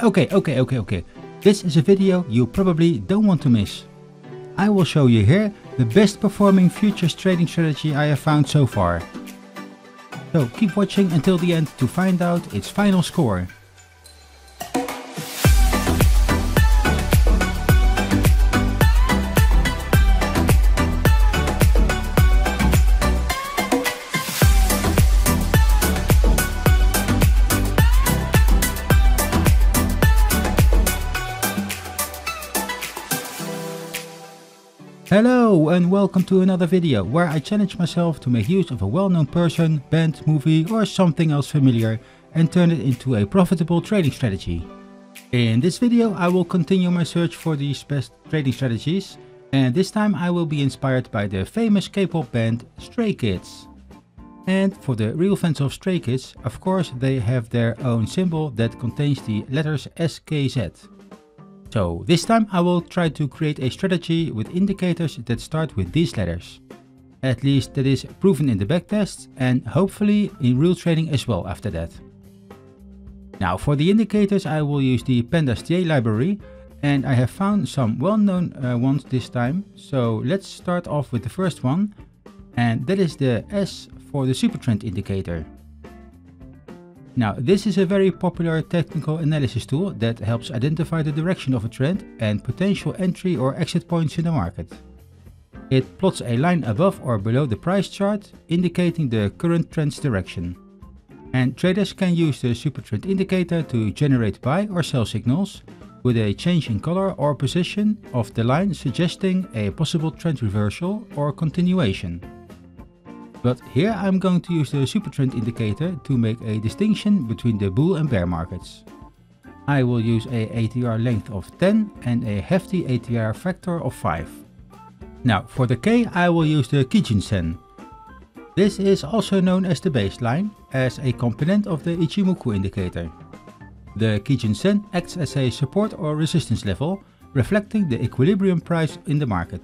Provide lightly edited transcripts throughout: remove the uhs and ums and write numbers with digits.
Okay. This is a video you probably don't want to miss. I will show you here the best performing futures trading strategy I have found so far. So keep watching until the end to find out its final score. Hello and welcome to another video where I challenge myself to make use of a well-known person, band, movie or something else familiar and turn it into a profitable trading strategy. In this video I will continue my search for these best trading strategies, and this time I will be inspired by the famous K-pop band Stray Kids. And for the real fans of Stray Kids, of course they have their own symbol that contains the letters SKZ. So this time I will try to create a strategy with indicators that start with these letters. At least that is proven in the backtests and hopefully in real trading as well after that. Now for the indicators I will use the Pandas TA library, and I have found some well-known ones this time. So let's start off with the first one, and that is the S for the Supertrend indicator. Now this is a very popular technical analysis tool that helps identify the direction of a trend and potential entry or exit points in the market. It plots a line above or below the price chart indicating the current trend's direction. And traders can use the Supertrend indicator to generate buy or sell signals with a change in color or position of the line suggesting a possible trend reversal or continuation. But here I'm going to use the Supertrend indicator to make a distinction between the bull and bear markets. I will use a ATR length of 10 and a hefty ATR factor of 5. Now for the K I will use the Kijun Sen. This is also known as the baseline, as a component of the Ichimoku indicator. The Kijun Sen acts as a support or resistance level, reflecting the equilibrium price in the market.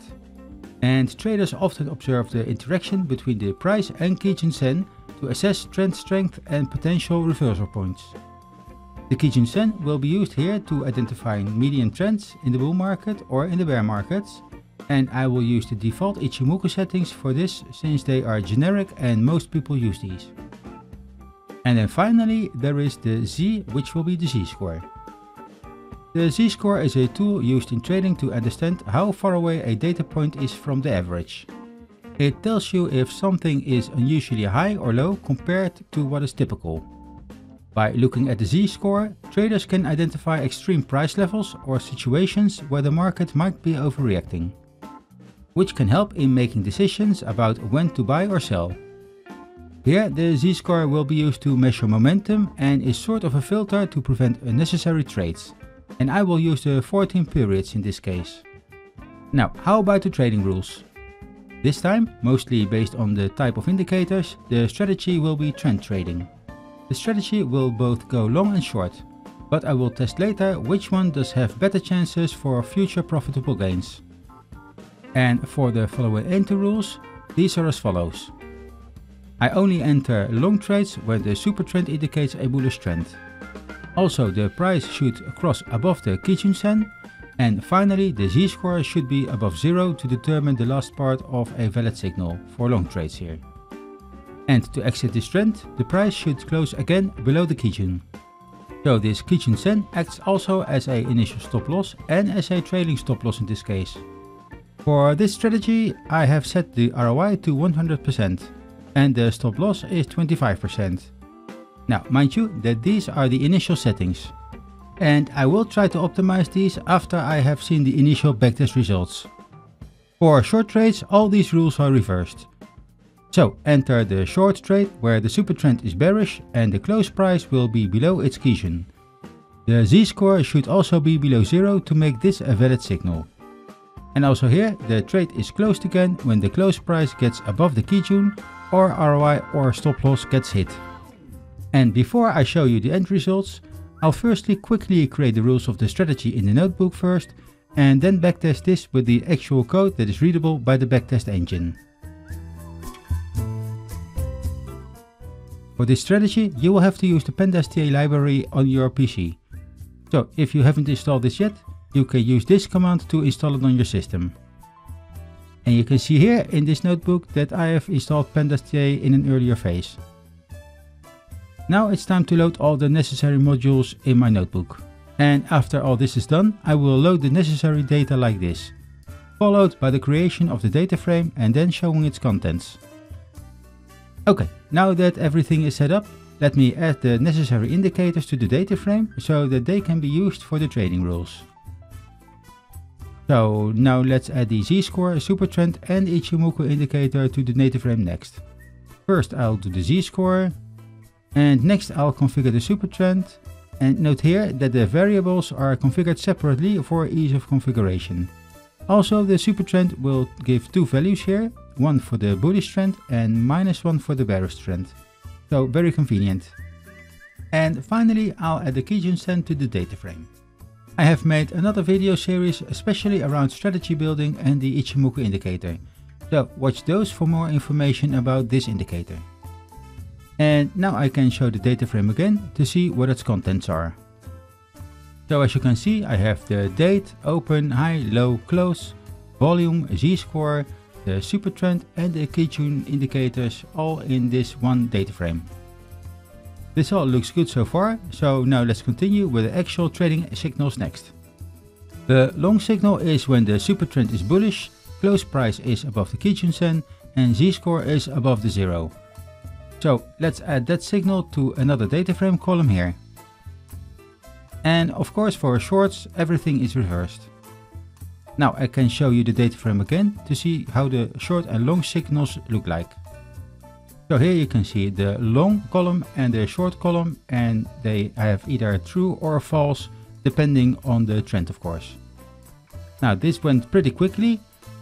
And traders often observe the interaction between the price and Kijun Sen to assess trend strength and potential reversal points. The Kijun Sen will be used here to identify median trends in the bull market or in the bear markets, and I will use the default Ichimoku settings for this since they are generic and most people use these. And then finally there is the Z, which will be the Z-score. The Z-score is a tool used in trading to understand how far away a data point is from the average. It tells you if something is unusually high or low compared to what is typical. By looking at the Z-score, traders can identify extreme price levels or situations where the market might be overreacting, which can help in making decisions about when to buy or sell. Here the Z-score will be used to measure momentum and is sort of a filter to prevent unnecessary trades. And I will use the 14 periods in this case. Now, how about the trading rules? This time, mostly based on the type of indicators, the strategy will be trend trading. The strategy will both go long and short, but I will test later which one does have better chances for future profitable gains. And for the following entry rules, these are as follows. I only enter long trades when the Supertrend indicates a bullish trend. Also, the price should cross above the Kijun Sen, and finally the Z-score should be above 0 to determine the last part of a valid signal for long trades here. And to exit this trend, the price should close again below the Kijun. So this Kijun Sen acts also as an initial stop loss and as a trailing stop loss in this case. For this strategy I have set the ROI to 100% and the stop loss is 25%. Now, mind you that these are the initial settings, and I will try to optimize these after I have seen the initial backtest results. For short trades, all these rules are reversed. So, enter the short trade where the Supertrend is bearish and the close price will be below its Kijun. The Z-score should also be below 0 to make this a valid signal. And also here, the trade is closed again when the close price gets above the Kijun or ROI or stop loss gets hit. And before I show you the end results, I'll firstly quickly create the rules of the strategy in the notebook first, and then backtest this with the actual code that is readable by the backtest engine. For this strategy, you will have to use the Pandas TA library on your PC. So if you haven't installed this yet, you can use this command to install it on your system. And you can see here in this notebook that I have installed Pandas.TA in an earlier phase. Now it's time to load all the necessary modules in my notebook. And after all this is done, I will load the necessary data like this, followed by the creation of the data frame and then showing its contents. Okay, now that everything is set up, let me add the necessary indicators to the data frame so that they can be used for the trading rules. So now let's add the Z-score, Supertrend and Ichimoku indicator to the data frame next. First I'll do the Z-score, and next I'll configure the Supertrend, and note here that the variables are configured separately for ease of configuration. Also the Supertrend will give two values here, one for the bullish trend and -1 for the bearish trend. So very convenient. And finally I'll add the Kijun-sen to the data frame. I have made another video series especially around strategy building and the Ichimoku indicator, so watch those for more information about this indicator. And now I can show the data frame again to see what its contents are. So as you can see, I have the date, open, high, low, close, volume, Z-score, the Supertrend and the Kijun indicators all in this one data frame. This all looks good so far, so now let's continue with the actual trading signals next. The long signal is when the Supertrend is bullish, close price is above the Kijun-sen and Z-score is above the 0. So let's add that signal to another data frame column here. And of course for shorts everything is reversed. Now I can show you the data frame again to see how the short and long signals look like. So here you can see the long column and the short column, and they have either true or false depending on the trend of course. Now this went pretty quickly,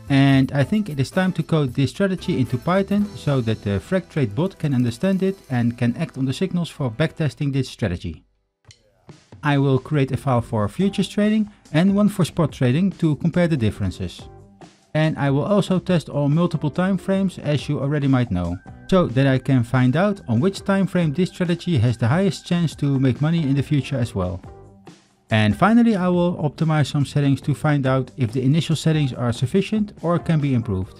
and I think it is time to code this strategy into Python so that the FragTrade bot can understand it and can act on the signals for backtesting this strategy. I will create a file for futures trading and one for spot trading to compare the differences. And I will also test on multiple time frames, as you already might know, so that I can find out on which time frame this strategy has the highest chance to make money in the future as well. And finally I will optimize some settings to find out if the initial settings are sufficient or can be improved.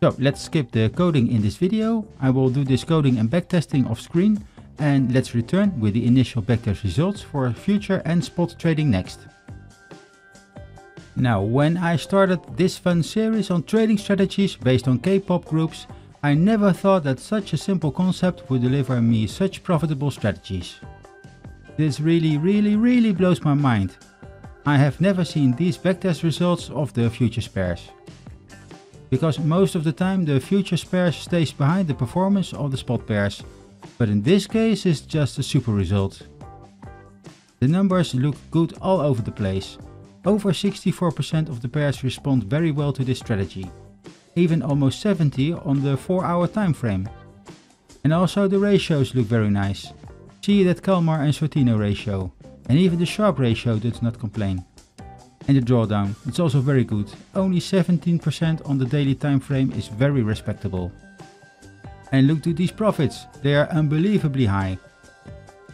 So let's skip the coding in this video. I will do this coding and backtesting off screen, and let's return with the initial backtest results for future and spot trading next. Now, when I started this fun series on trading strategies based on K-pop groups, I never thought that such a simple concept would deliver me such profitable strategies. This really blows my mind. I have never seen these backtest results of the futures pairs. Because most of the time the futures pairs stays behind the performance of the spot pairs, but in this case it's just a super result. The numbers look good all over the place. Over 64% of the pairs respond very well to this strategy, even almost 70% on the 4-hour time frame. And also the ratios look very nice. See that Kalmar and Sortino ratio, and even the Sharpe ratio does not complain. And the drawdown, it's also very good, only 17% on the daily time frame is very respectable. And look to these profits, they are unbelievably high.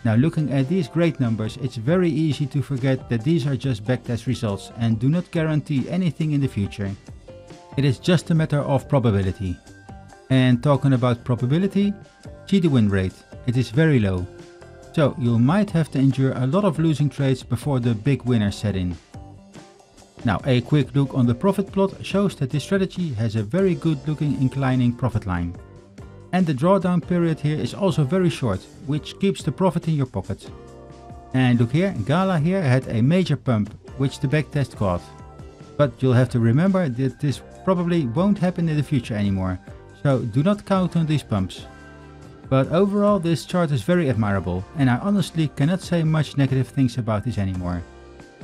Now looking at these great numbers, it's very easy to forget that these are just backtest results and do not guarantee anything in the future. It is just a matter of probability. And talking about probability, see the win rate, it is very low. So you might have to endure a lot of losing trades before the big winners set in. Now a quick look on the profit plot shows that this strategy has a very good looking inclining profit line. And the drawdown period here is also very short, which keeps the profit in your pocket. And look here, Gala here had a major pump, which the backtest caught. But you'll have to remember that this probably won't happen in the future anymore, so do not count on these pumps. But overall this chart is very admirable, and I honestly cannot say much negative things about this anymore.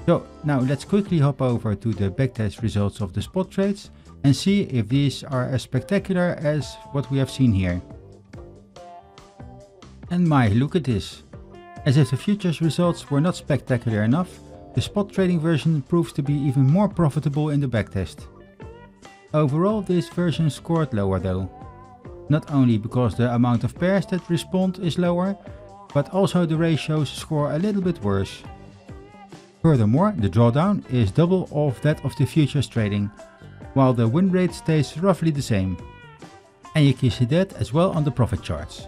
So now let's quickly hop over to the backtest results of the spot trades and see if these are as spectacular as what we have seen here. And my, look at this. As if the futures results were not spectacular enough, the spot trading version proves to be even more profitable in the backtest. Overall this version scored lower though. Not only because the amount of pairs that respond is lower, but also the ratios score a little bit worse. Furthermore, the drawdown is double of that of the futures trading, while the win rate stays roughly the same. And you can see that as well on the profit charts.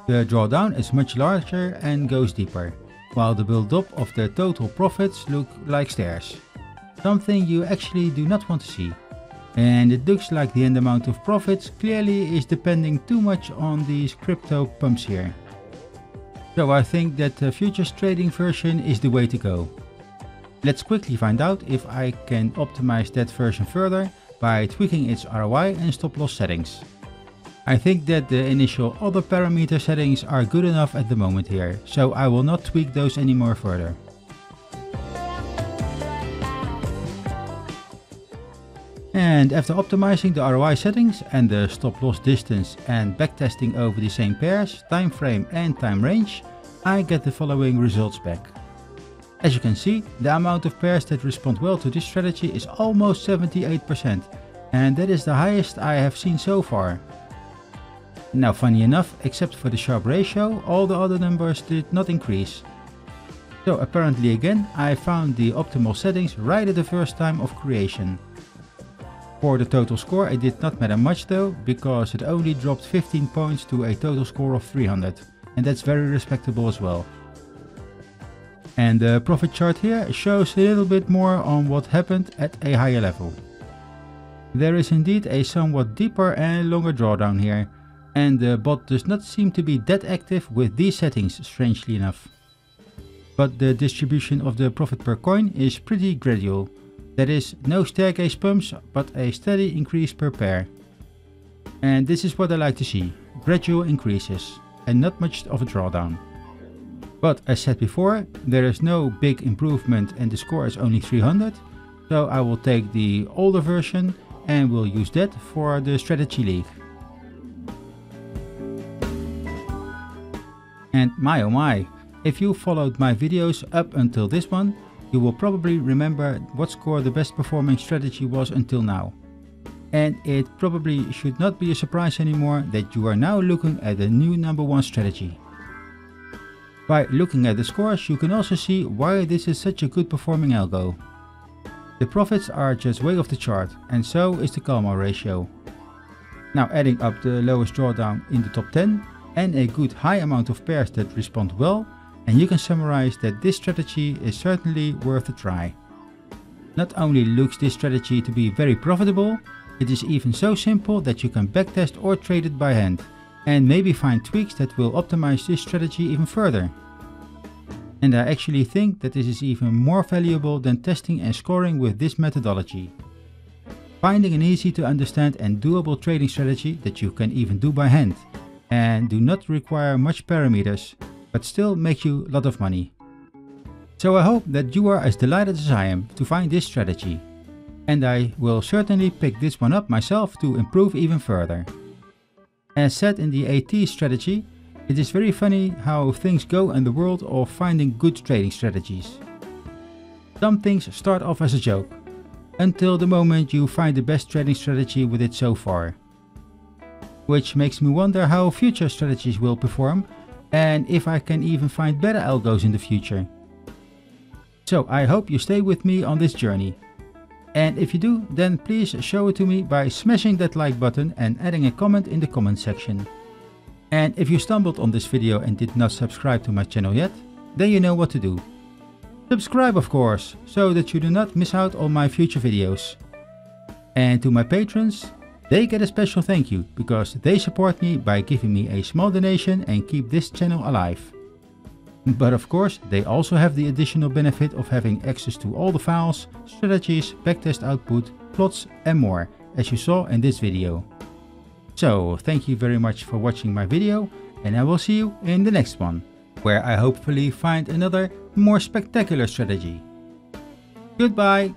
The drawdown is much larger and goes deeper, while the build-up of the total profits look like stairs. Something you actually do not want to see. And it looks like the end amount of profits clearly is depending too much on these crypto pumps here. So I think that the futures trading version is the way to go. Let's quickly find out if I can optimize that version further by tweaking its ROI and stop loss settings. I think that the initial other parameter settings are good enough at the moment here, so I will not tweak those anymore further. And after optimizing the ROI settings and the stop loss distance and backtesting over the same pairs, time frame and time range, I get the following results back. As you can see, the amount of pairs that respond well to this strategy is almost 78%, and that is the highest I have seen so far. Now, funny enough, except for the Sharpe ratio, all the other numbers did not increase. So apparently again, I found the optimal settings right at the first time of creation. For the total score it did not matter much though, because it only dropped 15 points to a total score of 300, and that's very respectable as well. And the profit chart here shows a little bit more on what happened at a higher level. There is indeed a somewhat deeper and longer drawdown here, and the bot does not seem to be that active with these settings, strangely enough. But the distribution of the profit per coin is pretty gradual. That is, no staircase pumps, but a steady increase per pair. And this is what I like to see, gradual increases, and not much of a drawdown. But as said before, there is no big improvement and the score is only 300, so I will take the older version and will use that for the strategy league. And my oh my, if you followed my videos up until this one, you will probably remember what score the best performing strategy was until now. And it probably should not be a surprise anymore that you are now looking at the new number one strategy. By looking at the scores, you can also see why this is such a good performing algo. The profits are just way off the chart, and so is the Calma ratio. Now adding up the lowest drawdown in the top 10 and a good high amount of pairs that respond well, and you can summarize that this strategy is certainly worth a try. Not only looks this strategy to be very profitable, it is even so simple that you can backtest or trade it by hand, and maybe find tweaks that will optimize this strategy even further. And I actually think that this is even more valuable than testing and scoring with this methodology. Finding an easy to understand and doable trading strategy that you can even do by hand, and do not require much parameters, but still make you a lot of money. So I hope that you are as delighted as I am to find this strategy. And I will certainly pick this one up myself to improve even further. As said in the AT strategy, it is very funny how things go in the world of finding good trading strategies. Some things start off as a joke, until the moment you find the best trading strategy with it so far. Which makes me wonder how future strategies will perform, and if I can even find better algos in the future. So I hope you stay with me on this journey. And if you do, then please show it to me by smashing that like button and adding a comment in the comment section. And if you stumbled on this video and did not subscribe to my channel yet, then you know what to do. Subscribe of course, so that you do not miss out on my future videos. And to my patrons, they get a special thank you because they support me by giving me a small donation and keep this channel alive. But of course, they also have the additional benefit of having access to all the files, strategies, backtest output, plots and more, as you saw in this video. So thank you very much for watching my video, and I will see you in the next one, where I hopefully find another more spectacular strategy. Goodbye!